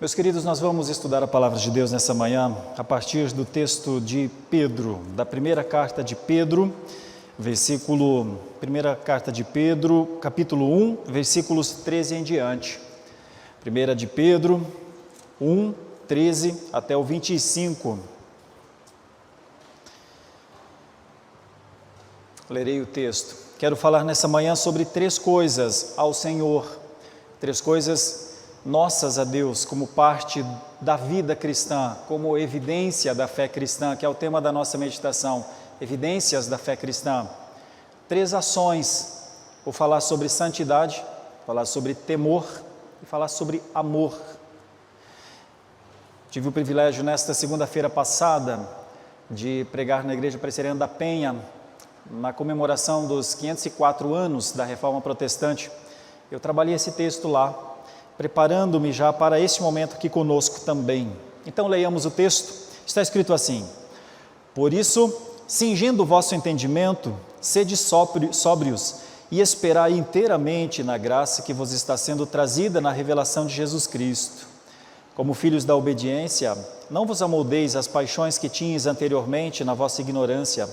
Meus queridos, nós vamos estudar a Palavra de Deus nessa manhã a partir do texto de Pedro, da primeira carta de Pedro, primeira carta de Pedro, capítulo 1, versículos 13 em diante. Primeira de Pedro 1, 13 até o 25. Lerei o texto. Quero falar nessa manhã sobre três coisas ao Senhor, três coisas nossas a Deus, como parte da vida cristã, como evidência da fé cristã, que é o tema da nossa meditação, evidências da fé cristã. Três ações, vou falar sobre santidade, falar sobre temor e falar sobre amor. Tive o privilégio nesta segunda-feira passada de pregar na Igreja Presbiteriana da Penha, na comemoração dos 504 anos da Reforma Protestante. Eu trabalhei esse texto lá, preparando-me já para esse momento aqui conosco também. Então leiamos o texto, está escrito assim: Por isso, cingindo o vosso entendimento, sede sóbrios e esperai inteiramente na graça que vos está sendo trazida na revelação de Jesus Cristo. Como filhos da obediência, não vos amoldeis às paixões que tinhas anteriormente na vossa ignorância.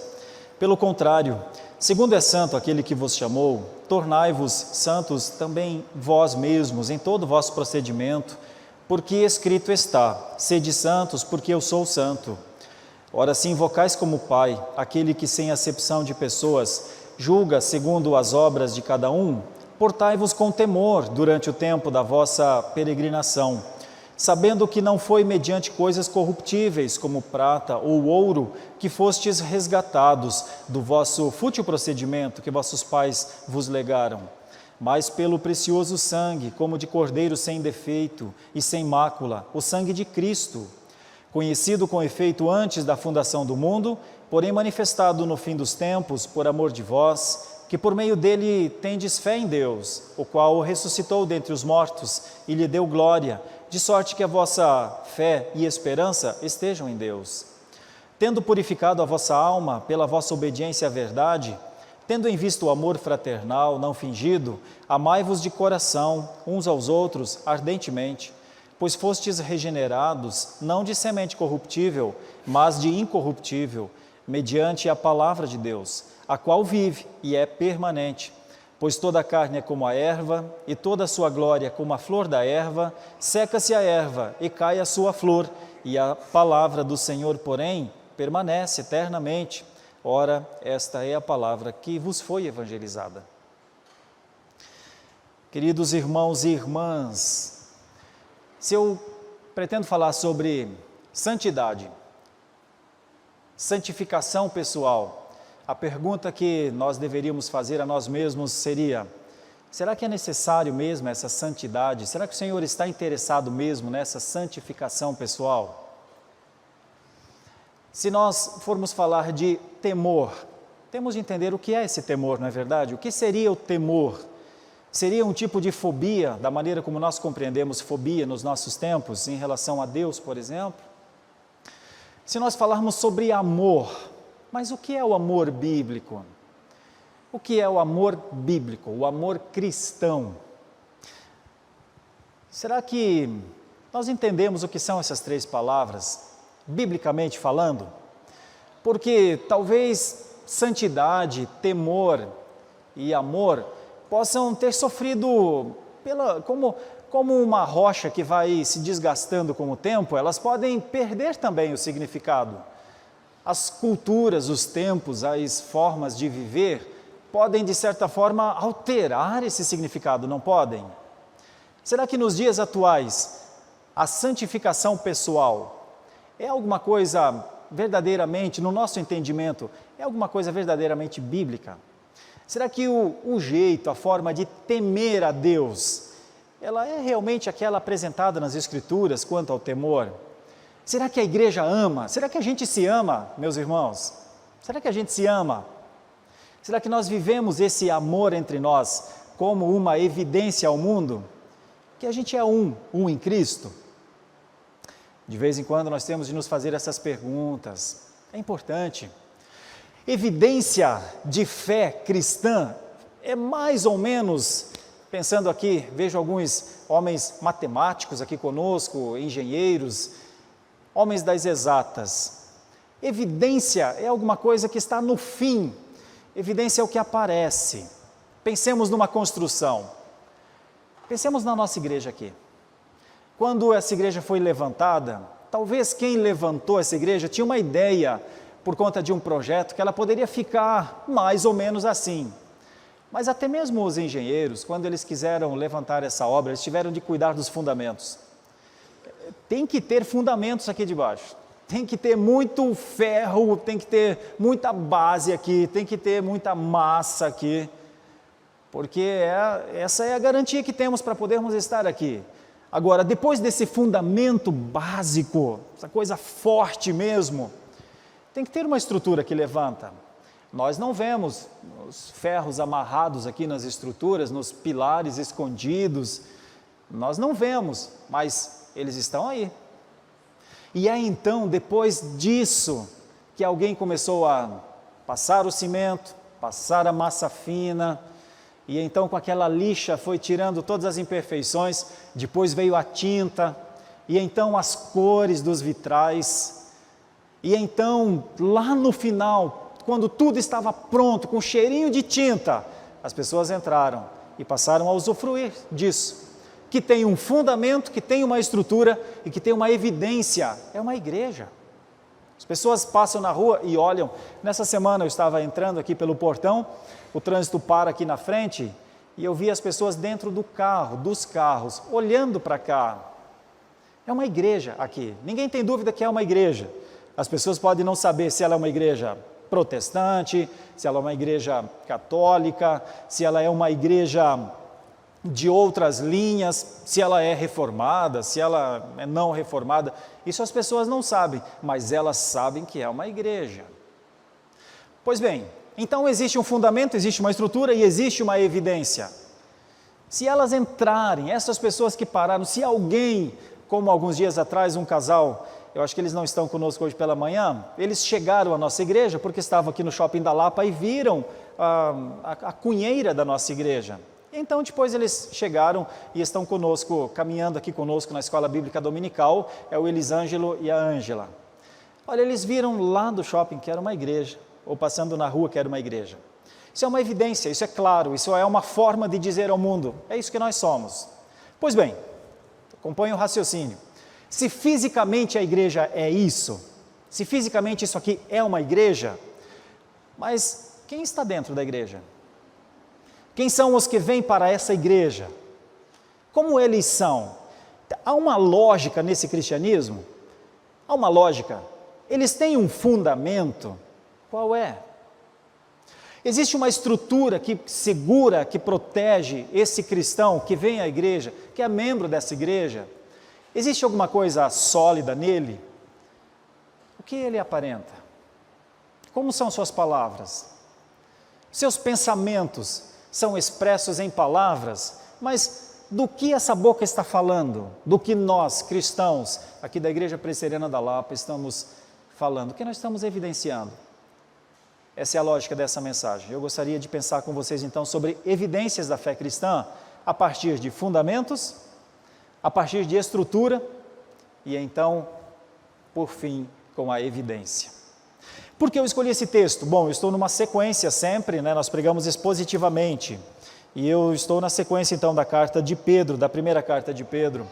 Pelo contrário, segundo é santo aquele que vos chamou, tornai-vos santos também vós mesmos em todo o vosso procedimento, porque escrito está: sede santos, porque eu sou santo. Ora, se invocais como Pai aquele que sem acepção de pessoas julga segundo as obras de cada um, portai-vos com temor durante o tempo da vossa peregrinação, sabendo que não foi mediante coisas corruptíveis, como prata ou ouro, que fostes resgatados do vosso fútil procedimento que vossos pais vos legaram, mas pelo precioso sangue, como de cordeiro sem defeito e sem mácula, o sangue de Cristo, conhecido com efeito antes da fundação do mundo, porém manifestado no fim dos tempos, por amor de vós, que por meio dele tendes fé em Deus, o qual o ressuscitou dentre os mortos e lhe deu glória, de sorte que a vossa fé e esperança estejam em Deus. Tendo purificado a vossa alma pela vossa obediência à verdade, tendo em vista o amor fraternal não fingido, amai-vos de coração uns aos outros ardentemente, pois fostes regenerados, não de semente corruptível, mas de incorruptível, mediante a palavra de Deus, a qual vive e é permanente. Pois toda a carne é como a erva, e toda a sua glória como a flor da erva, seca-se a erva e cai a sua flor, e a palavra do Senhor, porém, permanece eternamente. Ora, esta é a palavra que vos foi evangelizada. Queridos irmãos e irmãs, se eu pretendo falar sobre santidade, santificação pessoal, a pergunta que nós deveríamos fazer a nós mesmos seria: será que é necessário mesmo essa santidade? Será que o Senhor está interessado mesmo nessa santificação pessoal? Se nós formos falar de temor, temos de entender o que é esse temor, não é verdade? O que seria o temor? Seria um tipo de fobia, da maneira como nós compreendemos fobia nos nossos tempos, em relação a Deus, por exemplo? Se nós falarmos sobre amor, mas o que é o amor bíblico? O que é o amor bíblico, o amor cristão? Será que nós entendemos o que são essas três palavras, biblicamente falando? Porque talvez santidade, temor e amor possam ter sofrido como uma rocha que vai se desgastando com o tempo, elas podem perder também o significado. As culturas, os tempos, as formas de viver podem, de certa forma, alterar esse significado, não podem? Será que nos dias atuais a santificação pessoal é alguma coisa verdadeiramente, no nosso entendimento, é alguma coisa verdadeiramente bíblica? Será que o jeito, a forma de temer a Deus, ela é realmente aquela apresentada nas Escrituras quanto ao temor? Será que a igreja ama? Será que a gente se ama, meus irmãos? Será que a gente se ama? Será que nós vivemos esse amor entre nós como uma evidência ao mundo? Que a gente é um em Cristo? De vez em quando nós temos de nos fazer essas perguntas. É importante. Evidência de fé cristã é mais ou menos Pensando aqui, vejo alguns homens matemáticos aqui conosco, engenheiros, homens das exatas. Evidência é alguma coisa que está no fim, evidência é o que aparece. Pensemos numa construção, pensemos na nossa igreja aqui. Quando essa igreja foi levantada, talvez quem levantou essa igreja tinha uma ideia, por conta de um projeto, que ela poderia ficar mais ou menos assim. Mas até mesmo os engenheiros, quando eles quiseram levantar essa obra, eles tiveram de cuidar dos fundamentos. Tem que ter fundamentos aqui de baixo, tem que ter muito ferro, tem que ter muita base aqui, tem que ter muita massa aqui, porque essa é a garantia que temos para podermos estar aqui. Agora, depois desse fundamento básico, essa coisa forte mesmo, tem que ter uma estrutura que levanta. Nós não vemos os ferros amarrados aqui nas estruturas, nos pilares escondidos, nós não vemos, mas eles estão aí. E é então, depois disso, que alguém começou a passar o cimento, passar a massa fina, e então com aquela lixa foi tirando todas as imperfeições, depois veio a tinta, e então as cores dos vitrais, e então lá no final, quando tudo estava pronto, com cheirinho de tinta, as pessoas entraram e passaram a usufruir disso, que tem um fundamento, que tem uma estrutura e que tem uma evidência, é uma igreja. As pessoas passam na rua e olham. Nessa semana eu estava entrando aqui pelo portão, o trânsito para aqui na frente e eu vi as pessoas dentro do carro, dos carros, olhando para cá. É uma igreja aqui, ninguém tem dúvida que é uma igreja. As pessoas podem não saber se ela é uma igreja protestante, se ela é uma igreja católica, se ela é uma igreja de outras linhas, se ela é reformada, se ela é não reformada. Isso as pessoas não sabem, mas elas sabem que é uma igreja. Pois bem, então existe um fundamento, existe uma estrutura e existe uma evidência. Se elas entrarem, essas pessoas que pararam, se alguém, como alguns dias atrás um casal, eu acho que eles não estão conosco hoje pela manhã, eles chegaram à nossa igreja porque estavam aqui no Shopping da Lapa e viram a cunheira da nossa igreja. Então depois eles chegaram e estão conosco, caminhando aqui conosco na Escola Bíblica Dominical, é o Elisângelo e a Ângela. Olha, eles viram lá do shopping que era uma igreja, ou passando na rua que era uma igreja. Isso é uma evidência, isso é claro, isso é uma forma de dizer ao mundo, é isso que nós somos. Pois bem, acompanhe o raciocínio. Se fisicamente a igreja é isso, se fisicamente isso aqui é uma igreja, mas quem está dentro da igreja? Quem são os que vêm para essa igreja? Como eles são? Há uma lógica nesse cristianismo? Há uma lógica. Eles têm um fundamento. Qual é? Existe uma estrutura que segura, que protege esse cristão que vem à igreja, que é membro dessa igreja? Existe alguma coisa sólida nele? O que ele aparenta? Como são suas palavras? Seus pensamentos são expressos em palavras, mas do que essa boca está falando? Do que nós, cristãos, aqui da Igreja Presbiteriana da Lapa, estamos falando? O que nós estamos evidenciando? Essa é a lógica dessa mensagem. Eu gostaria de pensar com vocês então sobre evidências da fé cristã a partir de fundamentos, a partir de estrutura e então, por fim, com a evidência. Por que eu escolhi esse texto? Bom, eu estou numa sequência sempre, nós pregamos expositivamente, e eu estou na sequência então da carta de Pedro, da primeira carta de Pedro.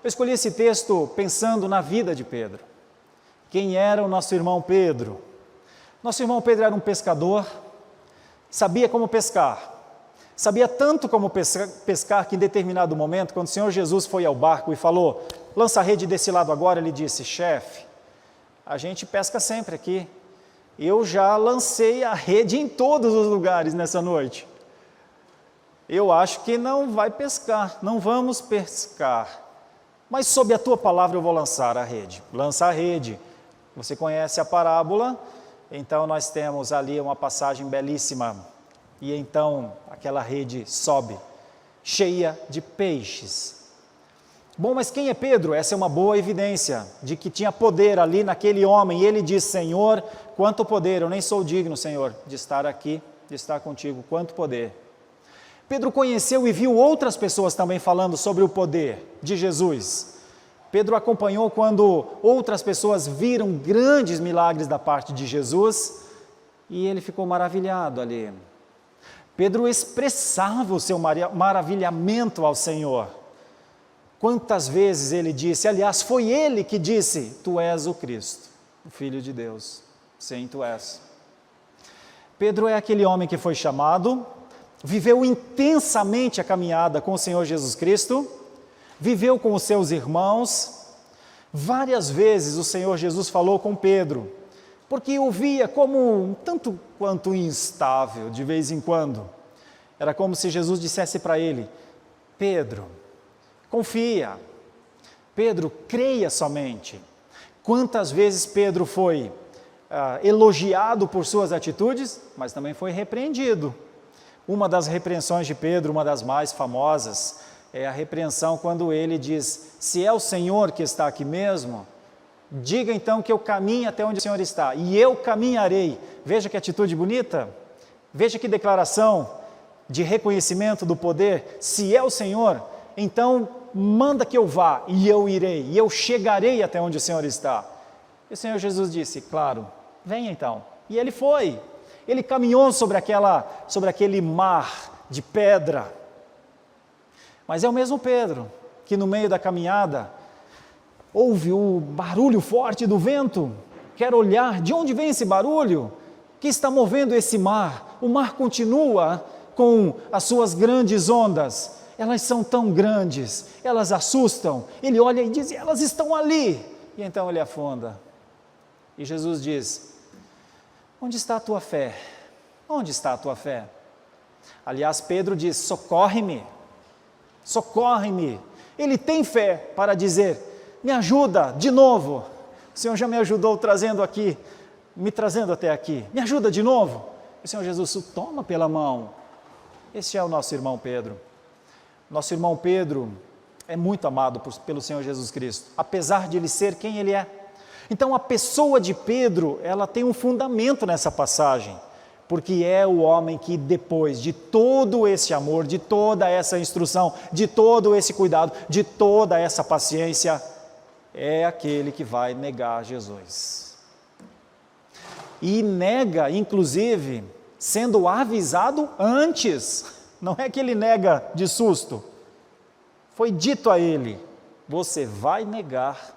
Eu escolhi esse texto pensando na vida de Pedro. Quem era o nosso irmão Pedro? Nosso irmão Pedro era um pescador, sabia como pescar, sabia tanto como pescar que em determinado momento, quando o Senhor Jesus foi ao barco e falou, lança a rede desse lado agora, ele disse, chefe, a gente pesca sempre aqui, eu já lancei a rede em todos os lugares nessa noite, eu acho que não vai pescar, não vamos pescar, mas sob a tua palavra eu vou lançar a rede. Lança a rede, você conhece a parábola, então nós temos ali uma passagem belíssima, e então aquela rede sobe, cheia de peixes. Bom, mas quem é Pedro? Essa é uma boa evidência de que tinha poder ali naquele homem, e ele diz, Senhor, quanto poder, eu nem sou digno, Senhor, de estar aqui, de estar contigo, quanto poder. Pedro conheceu e viu outras pessoas também falando sobre o poder de Jesus. Pedro acompanhou quando outras pessoas viram grandes milagres da parte de Jesus e ele ficou maravilhado ali. Pedro expressava o seu maravilhamento ao Senhor. Quantas vezes ele disse, aliás, foi ele que disse, tu és o Cristo, o Filho de Deus. Sim, tu és. Pedro é aquele homem que foi chamado, viveu intensamente a caminhada com o Senhor Jesus Cristo, viveu com os seus irmãos. Várias vezes o Senhor Jesus falou com Pedro, porque o via como um tanto quanto instável de vez em quando. Era como se Jesus dissesse para ele, Pedro, confia, Pedro, creia somente. Quantas vezes Pedro foi elogiado por suas atitudes, mas também foi repreendido. Uma das repreensões de Pedro, uma das mais famosas, é a repreensão quando ele diz, se é o Senhor que está aqui mesmo, diga então que eu caminhe até onde o Senhor está, e eu caminharei. Veja que atitude bonita, veja que declaração de reconhecimento do poder, se é o Senhor, então manda que eu vá, e eu irei, e eu chegarei até onde o Senhor está. E o Senhor Jesus disse, claro, venha então. E ele foi, ele caminhou sobre aquele mar de pedra. Mas é o mesmo Pedro, que no meio da caminhada, ouve o barulho forte do vento, quer olhar de onde vem esse barulho, que está movendo esse mar. O mar continua com as suas grandes ondas, elas são tão grandes, elas assustam. Ele olha e diz, elas estão ali, e então ele afunda. E Jesus diz, onde está a tua fé? Onde está a tua fé? Aliás, Pedro diz, socorre-me, socorre-me. Ele tem fé para dizer, me ajuda de novo. O Senhor já me ajudou me trazendo até aqui. Me ajuda de novo. O Senhor Jesus o toma pela mão. Esse é o nosso irmão Pedro. Nosso irmão Pedro é muito amado pelo Senhor Jesus Cristo, apesar de ele ser quem ele é. Então a pessoa de Pedro, ela tem um fundamento nessa passagem, porque é o homem que depois de todo esse amor, de toda essa instrução, de todo esse cuidado, de toda essa paciência, é aquele que vai negar Jesus. E nega, inclusive, sendo avisado antes, não é que ele nega de susto. Foi dito a ele, você vai negar.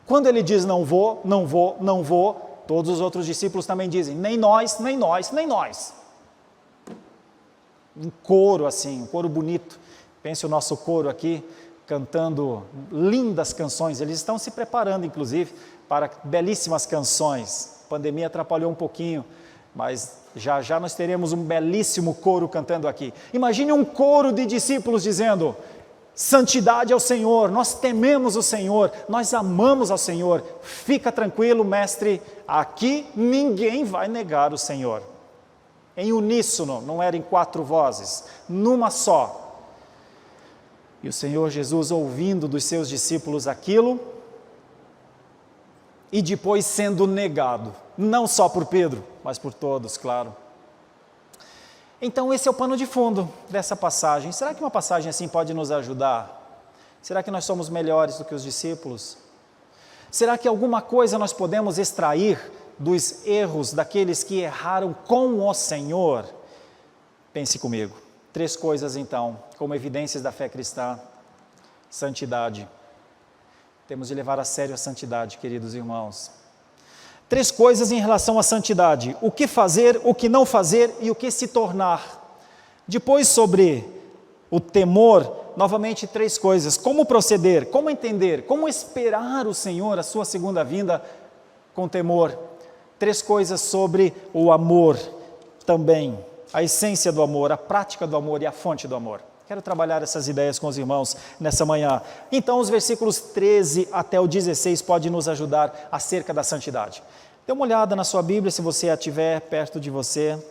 Quando ele diz não vou, não vou, não vou, todos os outros discípulos também dizem, nem nós, nem nós, nem nós. Um coro assim, um coro bonito. Pense o nosso coro aqui, cantando lindas canções. Eles estão se preparando, inclusive, para belíssimas canções. A pandemia atrapalhou um pouquinho, mas já já nós teremos um belíssimo coro cantando aqui. Imagine um coro de discípulos dizendo, santidade ao Senhor, nós tememos o Senhor, nós amamos ao Senhor, fica tranquilo, mestre, aqui ninguém vai negar o Senhor. Em uníssono, não era em 4 vozes, numa só. E o Senhor Jesus, ouvindo dos seus discípulos aquilo, e depois sendo negado, não só por Pedro, mas por todos, claro. Então esse é o pano de fundo dessa passagem. Será que uma passagem assim pode nos ajudar? Será que nós somos melhores do que os discípulos? Será que alguma coisa nós podemos extrair dos erros daqueles que erraram com o Senhor? Pense comigo. 3 coisas então, como evidências da fé cristã. Santidade. Temos de levar a sério a santidade, queridos irmãos. 3 coisas em relação à santidade: o que fazer, o que não fazer e o que se tornar. Depois, sobre o temor, novamente 3 coisas: como proceder, como entender, como esperar o Senhor, a sua segunda vinda com temor. 3 coisas sobre o amor também, a essência do amor, a prática do amor e a fonte do amor. Quero trabalhar essas ideias com os irmãos nessa manhã. Então, os versículos 13 até o 16 podem nos ajudar acerca da santidade. Dê uma olhada na sua Bíblia, se você a tiver perto de você.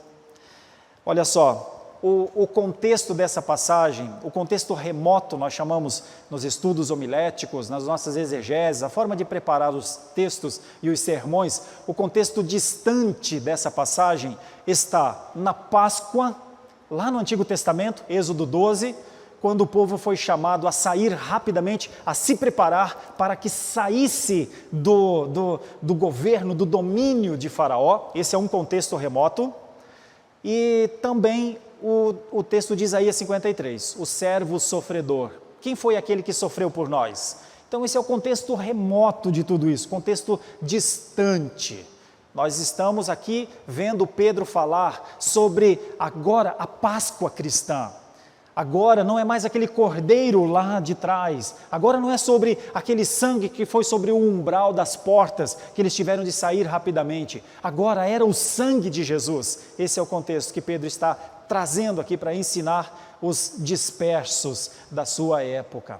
Olha só, o contexto dessa passagem, o contexto remoto, nós chamamos nos estudos homiléticos, nas nossas exegeses, a forma de preparar os textos e os sermões, o contexto distante dessa passagem está na Páscoa, lá no Antigo Testamento, Êxodo 12, quando o povo foi chamado a sair rapidamente, a se preparar para que saísse do governo, do domínio de Faraó. Esse é um contexto remoto. E também o texto de Isaías 53, o servo sofredor. Quem foi aquele que sofreu por nós? Então esse é o contexto remoto de tudo isso, contexto distante. Nós estamos aqui vendo Pedro falar sobre agora a Páscoa cristã. Agora não é mais aquele cordeiro lá de trás, agora não é sobre aquele sangue que foi sobre o umbral das portas, que eles tiveram de sair rapidamente, agora era o sangue de Jesus. Esse é o contexto que Pedro está trazendo aqui para ensinar os dispersos da sua época.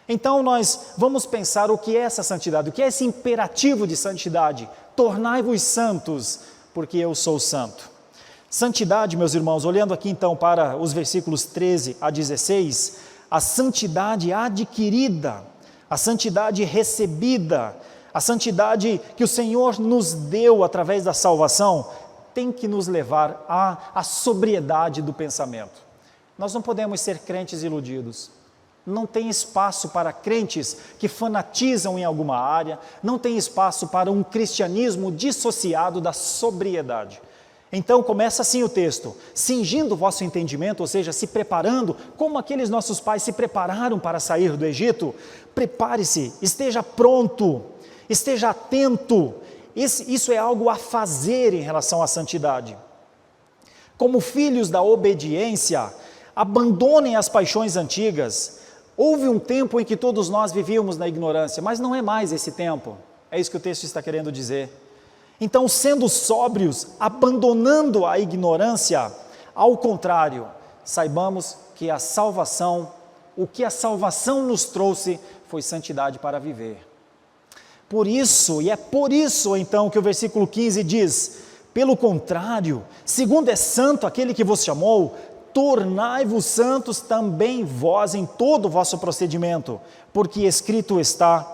Então nós vamos pensar o que é essa santidade, o que é esse imperativo de santidade: tornai-vos santos, porque eu sou santo. Santidade, meus irmãos, olhando aqui então para os versículos 13 a 16, a santidade adquirida, a santidade recebida, a santidade que o Senhor nos deu através da salvação, tem que nos levar à sobriedade do pensamento. Nós não podemos ser crentes iludidos. Não tem espaço para crentes que fanatizam em alguma área, não tem espaço para um cristianismo dissociado da sobriedade. Então começa assim o texto: cingindo o vosso entendimento, ou seja, se preparando, como aqueles nossos pais se prepararam para sair do Egito. Prepare-se, esteja pronto, esteja atento. Isso é algo a fazer em relação à santidade. Como filhos da obediência, abandonem as paixões antigas. Houve um tempo em que todos nós vivíamos na ignorância, mas não é mais esse tempo. É isso que o texto está querendo dizer. Então, sendo sóbrios, abandonando a ignorância, ao contrário, saibamos que a salvação, o que a salvação nos trouxe, foi santidade para viver. Por isso, e é por isso então que o versículo 15 diz: pelo contrário, segundo é santo aquele que vos chamou, tornai-vos santos também vós em todo o vosso procedimento, porque escrito está: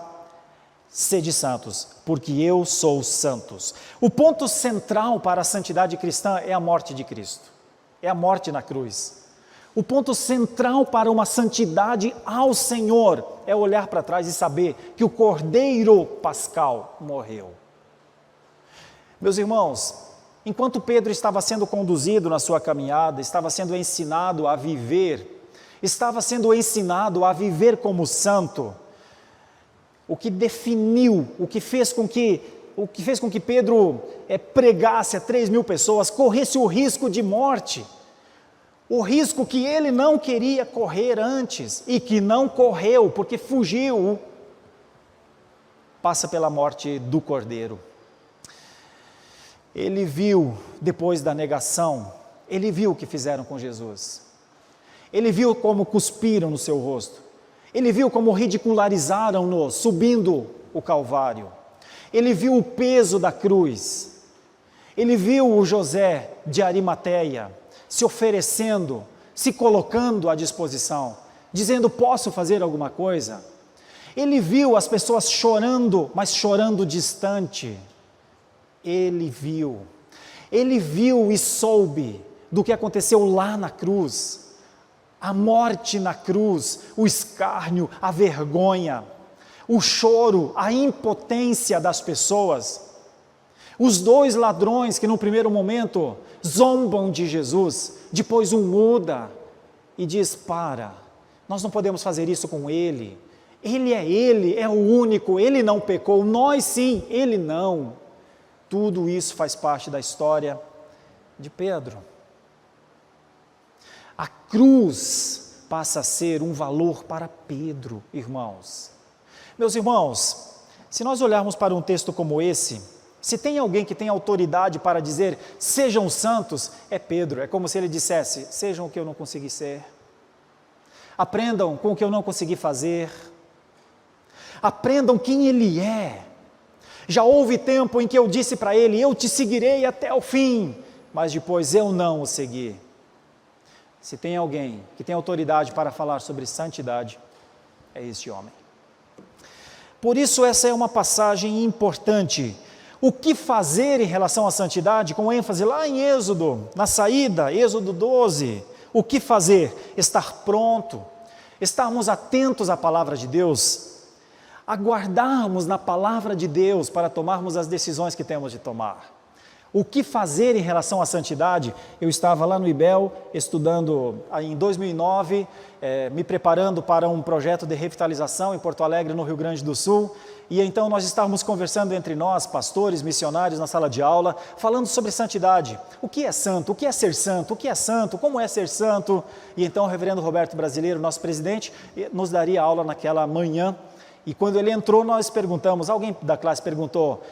sede santos, porque eu sou santos. O ponto central para a santidade cristã é a morte de Cristo, é a morte na cruz. O ponto central para uma santidade ao Senhor é olhar para trás e saber que o Cordeiro Pascal morreu. Meus irmãos, enquanto Pedro estava sendo conduzido na sua caminhada, estava sendo ensinado a viver, estava sendo ensinado a viver como santo, o que definiu, o que fez com que Pedro pregasse a 3.000 pessoas, corresse o risco de morte, o risco que ele não queria correr antes e que não correu porque fugiu, passa pela morte do Cordeiro. Ele viu, depois da negação, ele viu o que fizeram com Jesus, ele viu como cuspiram no seu rosto, ele viu como ridicularizaram-no subindo o Calvário, ele viu o peso da cruz, ele viu o José de Arimateia se oferecendo, se colocando à disposição, dizendo: posso fazer alguma coisa? Ele viu as pessoas chorando, mas chorando distante. Ele viu e soube do que aconteceu lá na cruz. A morte na cruz, o escárnio, a vergonha, o choro, a impotência das pessoas. Os 2 ladrões que no primeiro momento zombam de Jesus, depois um muda e diz: para, nós não podemos fazer isso com ele. Ele é o único, ele não pecou, nós sim, ele não. Tudo isso faz parte da história de Pedro. A cruz passa a ser um valor para Pedro, irmãos. Meus irmãos, se nós olharmos para um texto como esse, se tem alguém que tem autoridade para dizer: sejam santos, é Pedro. É como se ele dissesse: sejam o que eu não consegui ser, aprendam com o que eu não consegui fazer, aprendam quem ele é. Já houve tempo em que eu disse para ele: eu te seguirei até o fim, mas depois eu não o segui. Se tem alguém que tem autoridade para falar sobre santidade, é este homem. Por isso essa é uma passagem importante. O que fazer em relação à santidade, com ênfase lá em Êxodo, na saída, Êxodo 12. O que fazer? Estar pronto, estarmos atentos à palavra de Deus, aguardarmos na palavra de Deus para tomarmos as decisões que temos de tomar. O que fazer em relação à santidade? Eu estava lá no IBEL, estudando em 2009, me preparando para um projeto de revitalização em Porto Alegre, no Rio Grande do Sul, e então nós estávamos conversando entre nós, pastores, missionários, na sala de aula, falando sobre santidade. O que é santo? O que é ser santo? O que é santo? Como é ser santo? E então o reverendo Roberto Brasileiro, nosso presidente, nos daria aula naquela manhã, e quando ele entrou, nós perguntamos, alguém da classe perguntou,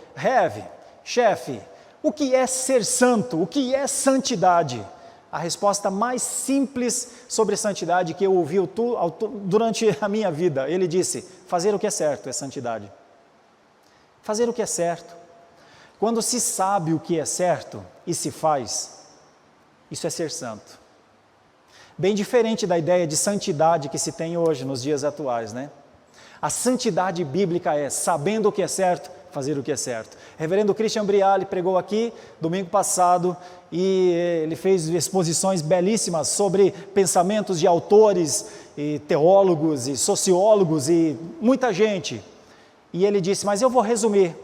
chefe, o que é ser santo? O que é santidade? A resposta mais simples sobre santidade que eu ouvi durante a minha vida, ele disse, fazer o que é certo é santidade. Fazer o que é certo. Quando se sabe o que é certo e se faz, isso é ser santo. Bem diferente da ideia de santidade que se tem hoje, nos dias atuais, né? A santidade bíblica é, sabendo o que é certo, fazer o que é certo. Reverendo Christian Briale pregou aqui domingo passado e ele fez exposições belíssimas sobre pensamentos de autores e teólogos e sociólogos e muita gente. E ele disse, mas eu vou resumir.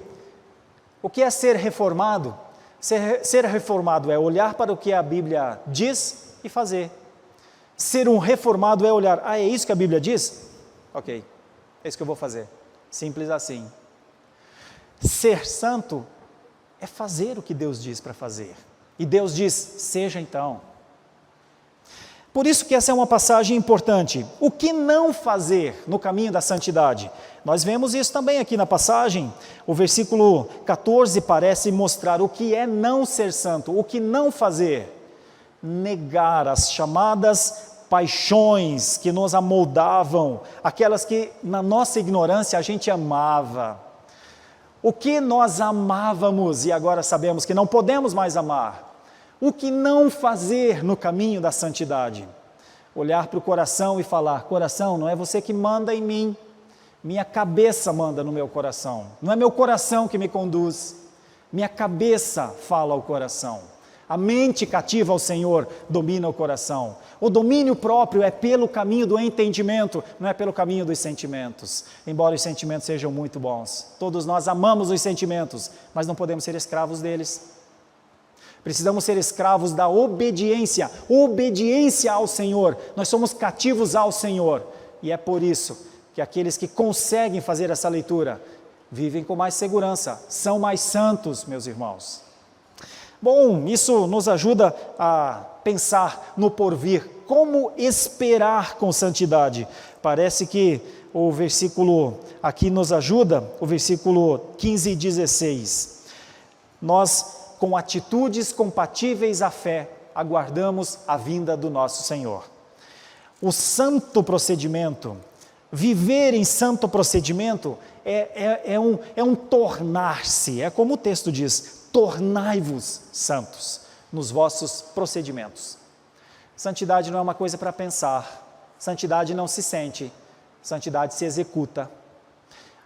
O que é ser reformado? Ser reformado é olhar para o que a Bíblia diz e fazer. Ser um reformado é olhar, é isso que a Bíblia diz? Ok, é isso que eu vou fazer. Simples assim. Ser santo é fazer o que Deus diz para fazer. E Deus diz, seja então. Por isso que essa é uma passagem importante. O que não fazer no caminho da santidade? Nós vemos isso também aqui na passagem. O versículo 14 parece mostrar o que é não ser santo, o que não fazer. Negar as chamadas paixões que nos amoldavam, aquelas que na nossa ignorância a gente amava. O que nós amávamos e agora sabemos que não podemos mais amar. O que não fazer no caminho da santidade? Olhar para o coração e falar, coração, não é você que manda em mim, minha cabeça manda no meu coração. Não é meu coração que me conduz, minha cabeça fala ao coração. A mente cativa ao Senhor domina o coração. O domínio próprio é pelo caminho do entendimento, não é pelo caminho dos sentimentos. Embora os sentimentos sejam muito bons. Todos nós amamos os sentimentos, mas não podemos ser escravos deles. Precisamos ser escravos da obediência ao Senhor. Nós somos cativos ao Senhor. E é por isso que aqueles que conseguem fazer essa leitura vivem com mais segurança, são mais santos, meus irmãos. Bom, isso nos ajuda a pensar no porvir, como esperar com santidade. Parece que o versículo aqui nos ajuda, o versículo 15 e 16. Nós, com atitudes compatíveis à fé, aguardamos a vinda do nosso Senhor. O santo procedimento, viver em santo procedimento, é um tornar-se, é como o texto diz, tornai-vos santos nos vossos procedimentos. Santidade não é uma coisa para pensar, santidade não se sente, santidade se executa.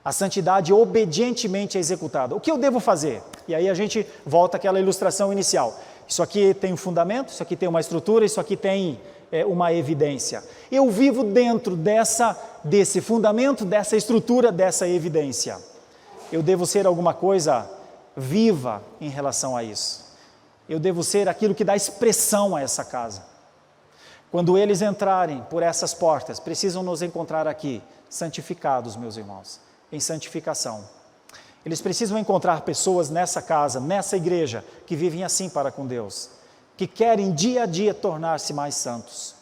A santidade obedientemente é executada. O que eu devo fazer? E aí a gente volta àquela ilustração inicial. Isso aqui tem um fundamento, isso aqui tem uma estrutura, isso aqui tem uma evidência. Eu vivo dentro desse fundamento, dessa estrutura, dessa evidência. Eu devo ser alguma coisa viva em relação a isso. Eu devo ser aquilo que dá expressão a essa casa. Quando eles entrarem por essas portas, precisam nos encontrar aqui, santificados, meus irmãos, em santificação. Eles precisam encontrar pessoas nessa casa, nessa igreja, que vivem assim para com Deus, que querem dia a dia tornar-se mais santos.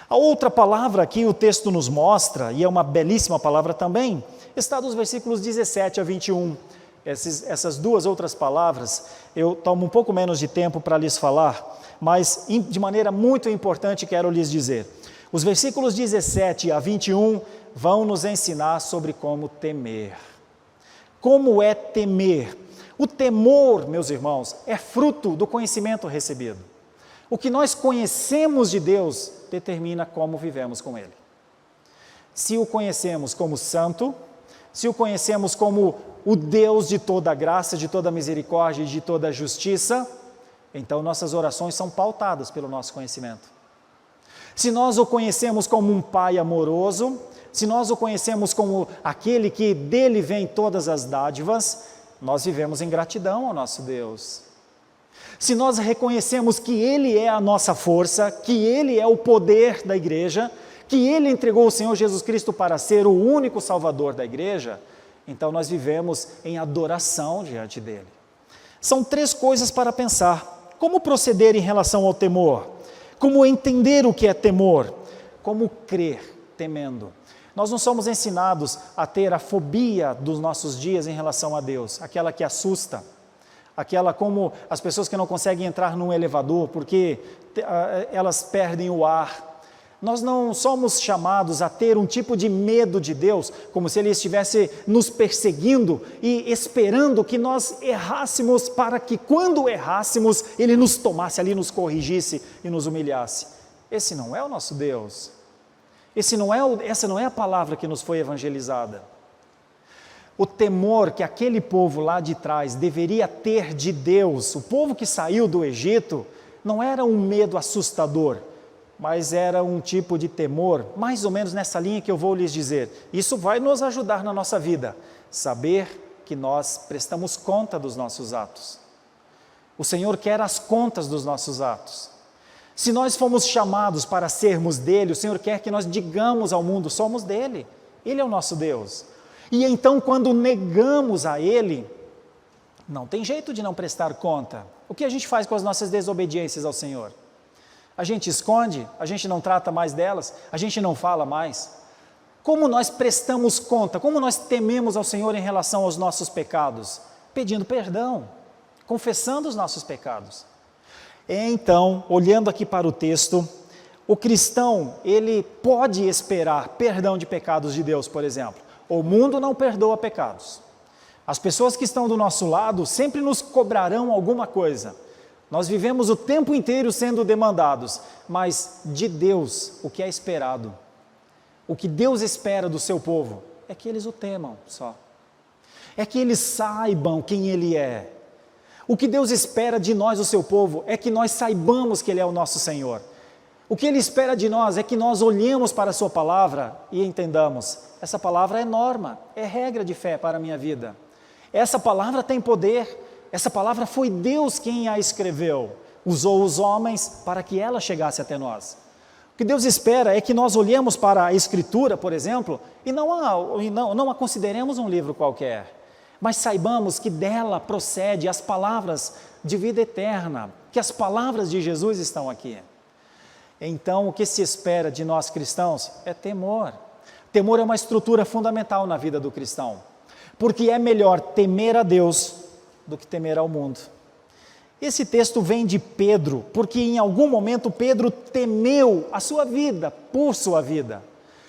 A outra palavra que o texto nos mostra, e é uma belíssima palavra também, está dos versículos 17 a 21. Essas duas outras palavras, eu tomo um pouco menos de tempo para lhes falar, mas de maneira muito importante quero lhes dizer. Os versículos 17 a 21 vão nos ensinar sobre como temer. Como é temer? O temor, meus irmãos, é fruto do conhecimento recebido. O que nós conhecemos de Deus determina como vivemos com Ele. Se o conhecemos como santo, se o conhecemos como o Deus de toda graça, de toda misericórdia e de toda justiça, então nossas orações são pautadas pelo nosso conhecimento. Se nós o conhecemos como um Pai amoroso, se nós o conhecemos como aquele que dele vem todas as dádivas, nós vivemos em gratidão ao nosso Deus. Se nós reconhecemos que Ele é a nossa força, que Ele é o poder da igreja, que Ele entregou o Senhor Jesus Cristo para ser o único Salvador da igreja, então nós vivemos em adoração diante dEle. São 3 coisas para pensar. Como proceder em relação ao temor? Como entender o que é temor? Como crer temendo? Nós não somos ensinados a ter a fobia dos nossos dias em relação a Deus, aquela que assusta, aquela como as pessoas que não conseguem entrar num elevador porque elas perdem o ar. Nós não somos chamados a ter um tipo de medo de Deus, como se Ele estivesse nos perseguindo e esperando que nós errássemos para que quando errássemos, Ele nos tomasse ali, nos corrigisse e nos humilhasse. Esse não é o nosso Deus. Essa não é a palavra que nos foi evangelizada. O temor que aquele povo lá de trás deveria ter de Deus, o povo que saiu do Egito, não era um medo assustador, mas era um tipo de temor, mais ou menos nessa linha que eu vou lhes dizer. Isso vai nos ajudar na nossa vida, saber que nós prestamos conta dos nossos atos. O Senhor quer as contas dos nossos atos. Se nós fomos chamados para sermos dele, o Senhor quer que nós digamos ao mundo, somos dele, Ele é o nosso Deus. E então quando negamos a Ele, não tem jeito de não prestar conta. O que a gente faz com as nossas desobediências ao Senhor? A gente esconde, a gente não trata mais delas, a gente não fala mais. Como nós prestamos conta, como nós tememos ao Senhor em relação aos nossos pecados? Pedindo perdão, confessando os nossos pecados. Então, olhando aqui para o texto, o cristão, ele pode esperar perdão de pecados de Deus, por exemplo. O mundo não perdoa pecados. As pessoas que estão do nosso lado sempre nos cobrarão alguma coisa. Nós vivemos o tempo inteiro sendo demandados, mas de Deus, o que é esperado? O que Deus espera do seu povo é que eles o temam só. É que eles saibam quem Ele é. O que Deus espera de nós, o seu povo, é que nós saibamos que Ele é o nosso Senhor. O que Ele espera de nós é que nós olhemos para a sua palavra e entendamos, essa palavra é norma, é regra de fé para a minha vida. Essa palavra tem poder, essa palavra foi Deus quem a escreveu, usou os homens para que ela chegasse até nós. O que Deus espera é que nós olhemos para a Escritura, por exemplo, e não a consideremos um livro qualquer, mas saibamos que dela procede as palavras de vida eterna, que as palavras de Jesus estão aqui. Então, o que se espera de nós cristãos é temor. Temor é uma estrutura fundamental na vida do cristão, porque é melhor temer a Deus do que temer ao mundo. Esse texto vem de Pedro, porque em algum momento Pedro temeu a sua vida, por sua vida.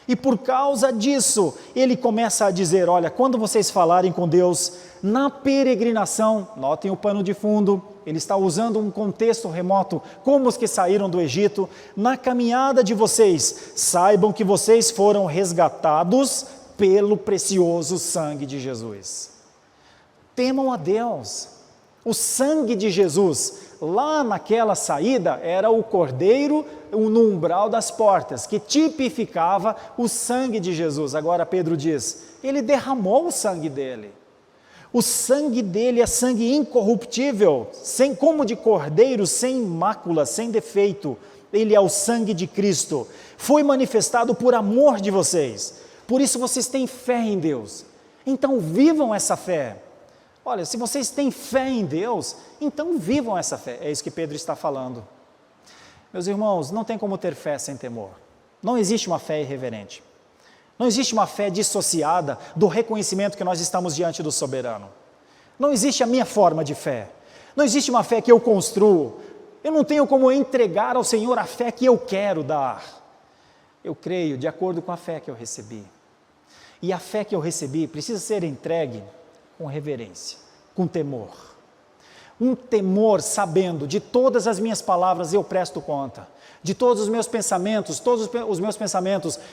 E por causa disso, ele começa a dizer, olha, quando vocês falarem com Deus na peregrinação, notem o pano de fundo, ele está usando um contexto remoto, como os que saíram do Egito, na caminhada de vocês, saibam que vocês foram resgatados pelo precioso sangue de Jesus. Temam a Deus. O sangue de Jesus, lá naquela saída, era o cordeiro no umbral das portas, que tipificava o sangue de Jesus. Agora Pedro diz, ele derramou o sangue dele. O sangue dele é sangue incorruptível, como de cordeiro, sem mácula, sem defeito. Ele é o sangue de Cristo. Foi manifestado por amor de vocês. Por isso vocês têm fé em Deus. Então vivam essa fé. Olha, se vocês têm fé em Deus, então vivam essa fé. É isso que Pedro está falando. Meus irmãos, não tem como ter fé sem temor. Não existe uma fé irreverente. Não existe uma fé dissociada do reconhecimento que nós estamos diante do soberano. Não existe a minha forma de fé. Não existe uma fé que eu construo. Eu não tenho como entregar ao Senhor a fé que eu quero dar. Eu creio de acordo com a fé que eu recebi. E a fé que eu recebi precisa ser entregue com reverência, com temor. Um temor sabendo de todas as minhas palavras eu presto conta. De todos os meus pensamentos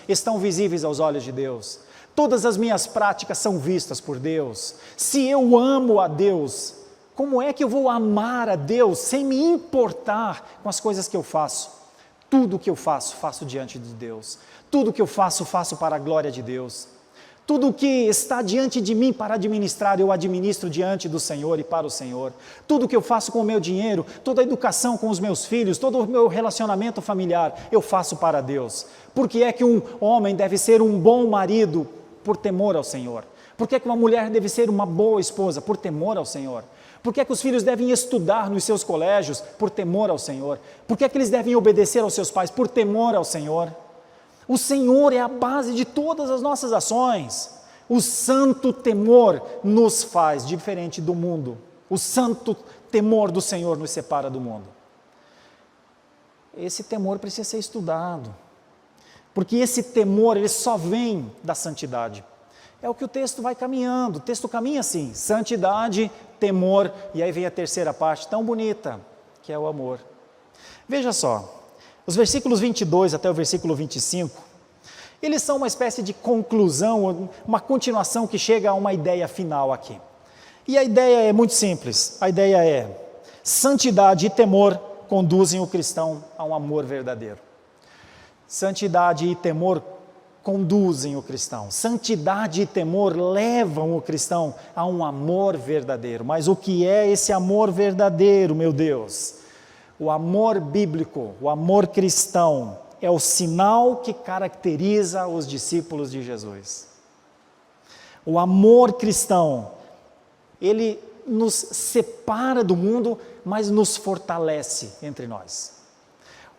estão visíveis aos olhos de Deus. todas as minhas práticas são vistas por Deus, se eu amo a Deus, como é que eu vou amar a Deus sem me importar com as coisas que eu faço? Tudo que eu faço, faço diante de Deus. Tudo que eu faço, faço para a glória de Deus. Tudo que está diante de mim para administrar, eu administro diante do Senhor e para o Senhor. Tudo que eu faço com o meu dinheiro, toda a educação com os meus filhos, todo o meu relacionamento familiar, eu faço para Deus. Por que é que um homem deve ser um bom marido? Por temor ao Senhor. Por que é que uma mulher deve ser uma boa esposa? Por temor ao Senhor. Por que é que os filhos devem estudar nos seus colégios? Por temor ao Senhor. Por que é que eles devem obedecer aos seus pais? Por temor ao Senhor. O Senhor é a base de todas as nossas ações. O santo temor nos faz diferente do mundo. O santo temor do Senhor nos separa do mundo. Esse temor precisa ser estudado. Porque esse temor, ele só vem da santidade. É o que o texto vai caminhando. O texto caminha assim, santidade, temor, e aí vem a terceira parte tão bonita, que é o amor. Veja só, os versículos 22 até o versículo 25, eles são uma espécie de conclusão, uma continuação que chega a uma ideia final aqui. E a ideia é muito simples, a ideia é, santidade e temor conduzem o cristão a um amor verdadeiro. Santidade e temor conduzem o cristão. Santidade e temor levam o cristão a um amor verdadeiro. Mas o que é esse amor verdadeiro, meu Deus? O amor bíblico, o amor cristão, é o sinal que caracteriza os discípulos de Jesus. O amor cristão, ele nos separa do mundo, mas nos fortalece entre nós.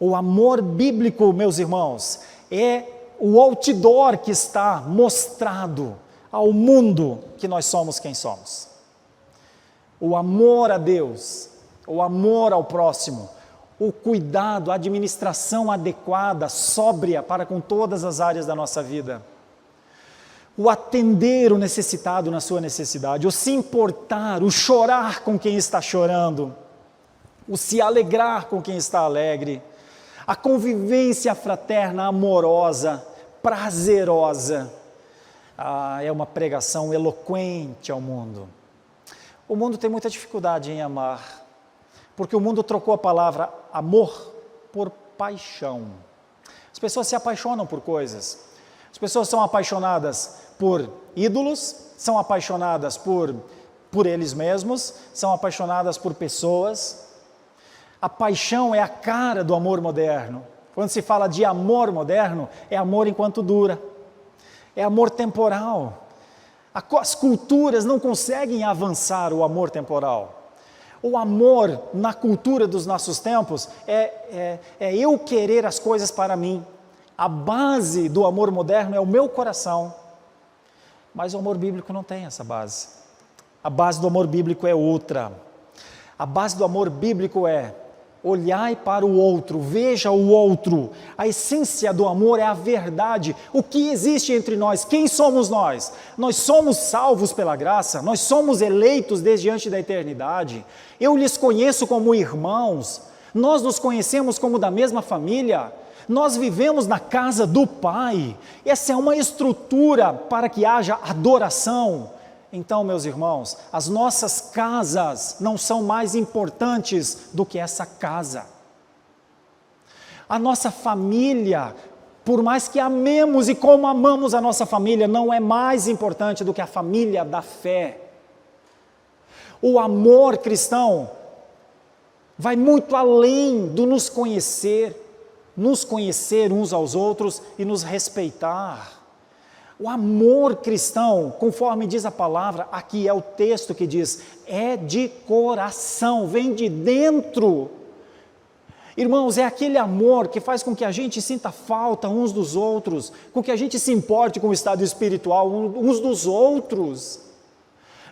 O amor bíblico, meus irmãos, é o outdoor que está mostrado ao mundo que nós somos quem somos. O amor a Deus, o amor ao próximo, o cuidado, a administração adequada, sóbria para com todas as áreas da nossa vida. O atender o necessitado na sua necessidade, o se importar, o chorar com quem está chorando, o se alegrar com quem está alegre, a convivência fraterna, amorosa, prazerosa. É uma pregação eloquente ao mundo. O mundo tem muita dificuldade em amar, porque o mundo trocou a palavra amor por paixão. As pessoas se apaixonam por coisas. As pessoas são apaixonadas por ídolos, são apaixonadas por eles mesmos, são apaixonadas por pessoas. A paixão é a cara do amor moderno. Quando se fala de amor moderno, é amor enquanto dura. É amor temporal. As culturas não conseguem avançar o amor temporal. O amor na cultura dos nossos tempos é eu querer as coisas para mim. A base do amor moderno é o meu coração. Mas o amor bíblico não tem essa base. A base do amor bíblico é outra. A base do amor bíblico é olhai para o outro, veja o outro. A essência do amor é a verdade. O que existe entre nós? Quem somos nós? Nós somos salvos pela graça, nós somos eleitos desde antes da eternidade. Eu lhes conheço como irmãos, nós nos conhecemos como da mesma família, nós vivemos na casa do Pai. Essa é uma estrutura para que haja adoração. Então, meus irmãos, as nossas casas não são mais importantes do que essa casa. A nossa família, por mais que amemos e como amamos a nossa família, não é mais importante do que a família da fé. O amor cristão vai muito além do nos conhecer uns aos outros e nos respeitar. O amor cristão, conforme diz a palavra, aqui é o texto que diz, é de coração, vem de dentro. Irmãos, é aquele amor que faz com que a gente sinta falta uns dos outros, com que a gente se importe com o estado espiritual uns dos outros.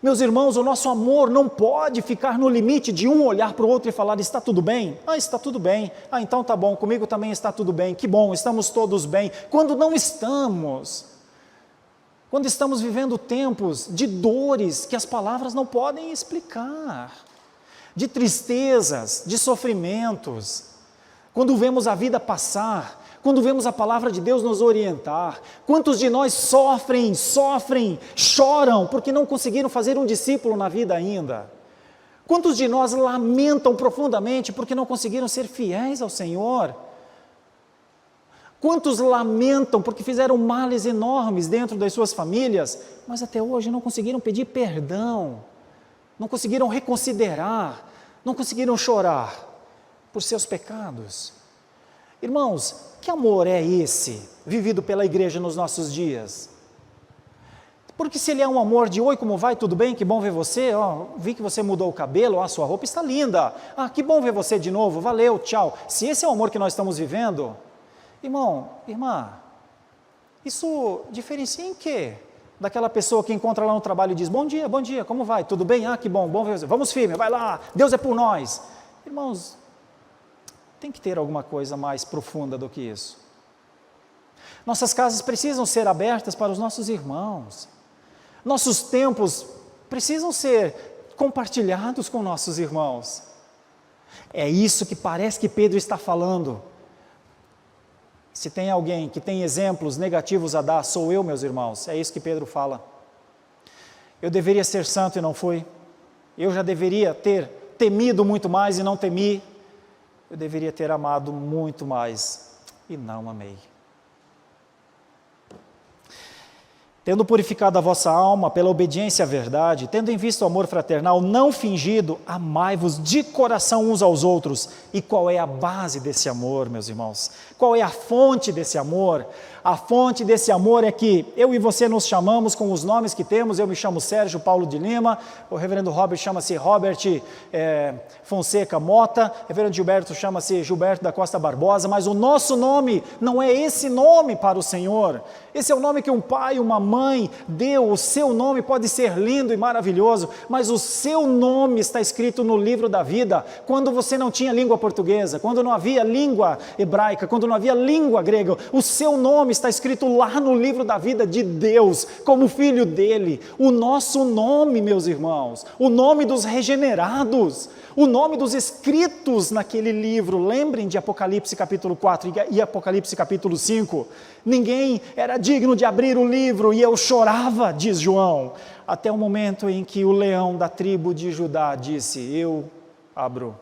Meus irmãos, o nosso amor não pode ficar no limite de um olhar para o outro e falar, está tudo bem? Ah, está tudo bem. Ah, então tá bom, comigo também está tudo bem. Que bom, estamos todos bem. Quando não estamos... Quando estamos vivendo tempos de dores que as palavras não podem explicar, de tristezas, de sofrimentos, quando vemos a vida passar, quando vemos a palavra de Deus nos orientar. Quantos de nós sofrem, choram, porque não conseguiram fazer um discípulo na vida ainda? Quantos de nós lamentam profundamente porque não conseguiram ser fiéis ao Senhor? Quantos lamentam porque fizeram males enormes dentro das suas famílias, mas até hoje não conseguiram pedir perdão, não conseguiram reconsiderar, não conseguiram chorar por seus pecados? Irmãos, que amor é esse vivido pela igreja nos nossos dias? Porque se ele é um amor de oi, como vai, tudo bem, que bom ver você, vi que você mudou o cabelo, a sua roupa está linda, que bom ver você de novo, valeu, tchau. Se esse é o amor que nós estamos vivendo, irmão, irmã, isso diferencia em quê? Daquela pessoa que encontra lá no trabalho e diz, bom dia, como vai, tudo bem? Que bom ver você, vamos firme, vai lá, Deus é por nós. Irmãos, tem que ter alguma coisa mais profunda do que isso. Nossas casas precisam ser abertas para os nossos irmãos. Nossos templos precisam ser compartilhados com nossos irmãos. É isso que parece que Pedro está falando. Se tem alguém que tem exemplos negativos a dar, sou eu, meus irmãos. É isso que Pedro fala. Eu deveria ser santo e não fui. Eu já deveria ter temido muito mais e não temi. Eu deveria ter amado muito mais e não amei. Tendo purificado a vossa alma pela obediência à verdade, tendo em vista o amor fraternal não fingido, amai-vos de coração uns aos outros. E qual é a base desse amor, meus irmãos? Qual é a fonte desse amor? A fonte desse amor é que eu e você nos chamamos com os nomes que temos. Eu me chamo Sérgio Paulo de Lima, o reverendo Robert chama-se Robert Fonseca Mota, o reverendo Gilberto chama-se Gilberto da Costa Barbosa, mas o nosso nome não é esse nome para o Senhor. Esse é o nome que um pai, uma mãe deu. O seu nome pode ser lindo e maravilhoso, mas o seu nome está escrito no livro da vida, quando você não tinha língua portuguesa, quando não havia língua hebraica, quando não havia língua grega. O seu nome está escrito lá no livro da vida de Deus, como filho dele. O nosso nome, meus irmãos, o nome dos regenerados, o nome dos escritos naquele livro. Lembrem de Apocalipse capítulo 4 e Apocalipse capítulo 5. Ninguém era digno de abrir o livro e eu chorava, diz João, até o momento em que o leão da tribo de Judá disse, eu abro.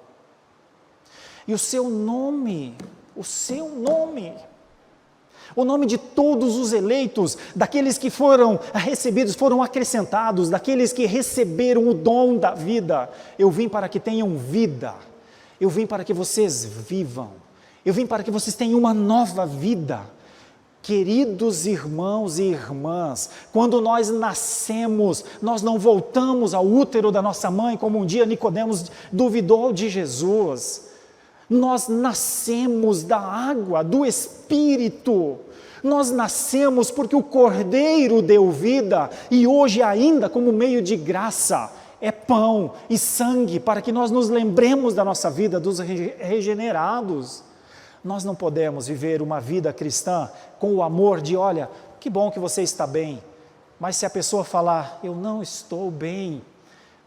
E o seu nome, o nome de todos os eleitos, daqueles que foram recebidos, foram acrescentados, daqueles que receberam o dom da vida. Eu vim para que tenham vida, eu vim para que vocês vivam, eu vim para que vocês tenham uma nova vida. Queridos irmãos e irmãs, quando nós nascemos, nós não voltamos ao útero da nossa mãe, como um dia Nicodemos duvidou de Jesus. Nós nascemos da água, do Espírito. Nós nascemos porque o Cordeiro deu vida e hoje ainda como meio de graça é pão e sangue para que nós nos lembremos da nossa vida, dos regenerados. Nós não podemos viver uma vida cristã com o amor de, olha, que bom que você está bem, mas se a pessoa falar, eu não estou bem,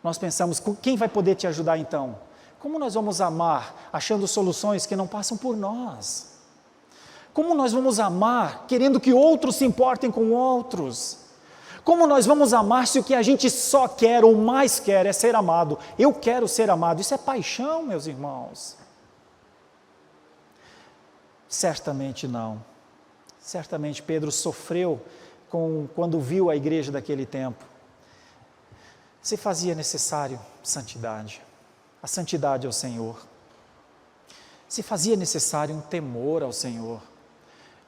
nós pensamos, quem vai poder te ajudar então? Como nós vamos amar achando soluções que não passam por nós? Como nós vamos amar querendo que outros se importem com outros? Como nós vamos amar se o que a gente só quer ou mais quer é ser amado? Eu quero ser amado, isso é paixão, meus irmãos. Certamente não. Certamente Pedro sofreu quando viu a igreja daquele tempo. Se fazia necessário santidade, a santidade ao Senhor. Se fazia necessário um temor ao Senhor,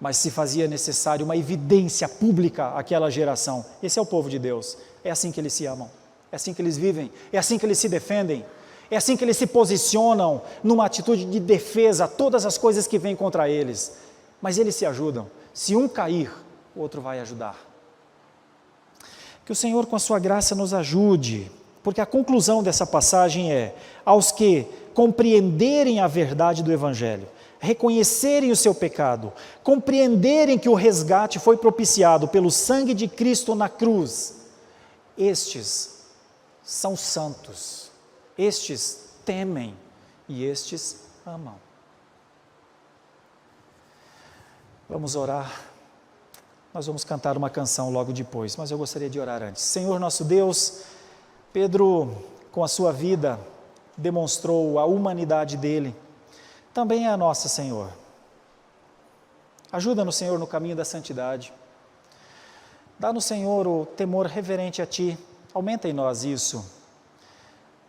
mas se fazia necessário uma evidência pública àquela geração. Esse é o povo de Deus, é assim que eles se amam, é assim que eles vivem, é assim que eles se defendem, é assim que eles se posicionam numa atitude de defesa a todas as coisas que vêm contra eles, mas eles se ajudam. Se um cair, o outro vai ajudar. Que o Senhor com a sua graça nos ajude, porque a conclusão dessa passagem é, aos que compreenderem a verdade do Evangelho, reconhecerem o seu pecado, compreenderem que o resgate foi propiciado pelo sangue de Cristo na cruz, estes são santos, estes temem e estes amam. Vamos orar. Nós vamos cantar uma canção logo depois, mas eu gostaria de orar antes. Senhor nosso Deus, Pedro, com a sua vida, demonstrou a humanidade dele. Também é a nossa, Senhor. Ajuda-nos, Senhor, no caminho da santidade. Dá-nos, Senhor, o temor reverente a Ti. Aumenta em nós isso.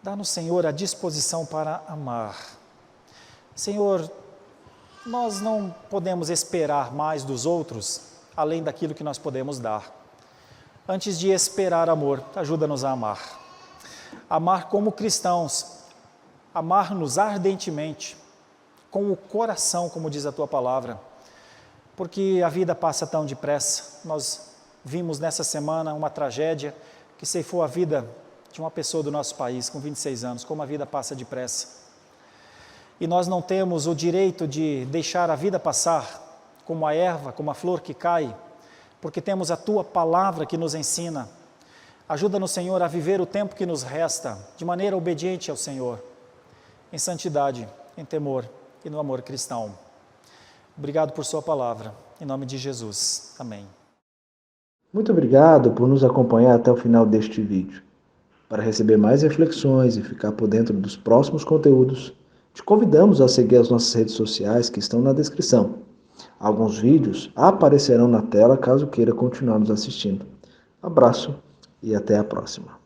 Dá-nos, Senhor, a disposição para amar. Senhor, nós não podemos esperar mais dos outros, além daquilo que nós podemos dar. Antes de esperar amor, ajuda-nos a amar. Amar como cristãos, amar-nos ardentemente, com o coração, como diz a Tua palavra, porque a vida passa tão depressa. Nós vimos nessa semana uma tragédia que ceifou a vida de uma pessoa do nosso país, com 26 anos, como a vida passa depressa. E nós não temos o direito de deixar a vida passar, como a erva, como a flor que cai, porque temos a Tua palavra que nos ensina. Ajuda-nos, Senhor, a viver o tempo que nos resta, de maneira obediente ao Senhor, em santidade, em temor e no amor cristão. Obrigado por Sua palavra, em nome de Jesus. Amém. Muito obrigado por nos acompanhar até o final deste vídeo. Para receber mais reflexões e ficar por dentro dos próximos conteúdos, te convidamos a seguir as nossas redes sociais que estão na descrição. Alguns vídeos aparecerão na tela caso queira continuar nos assistindo. Abraço e até a próxima.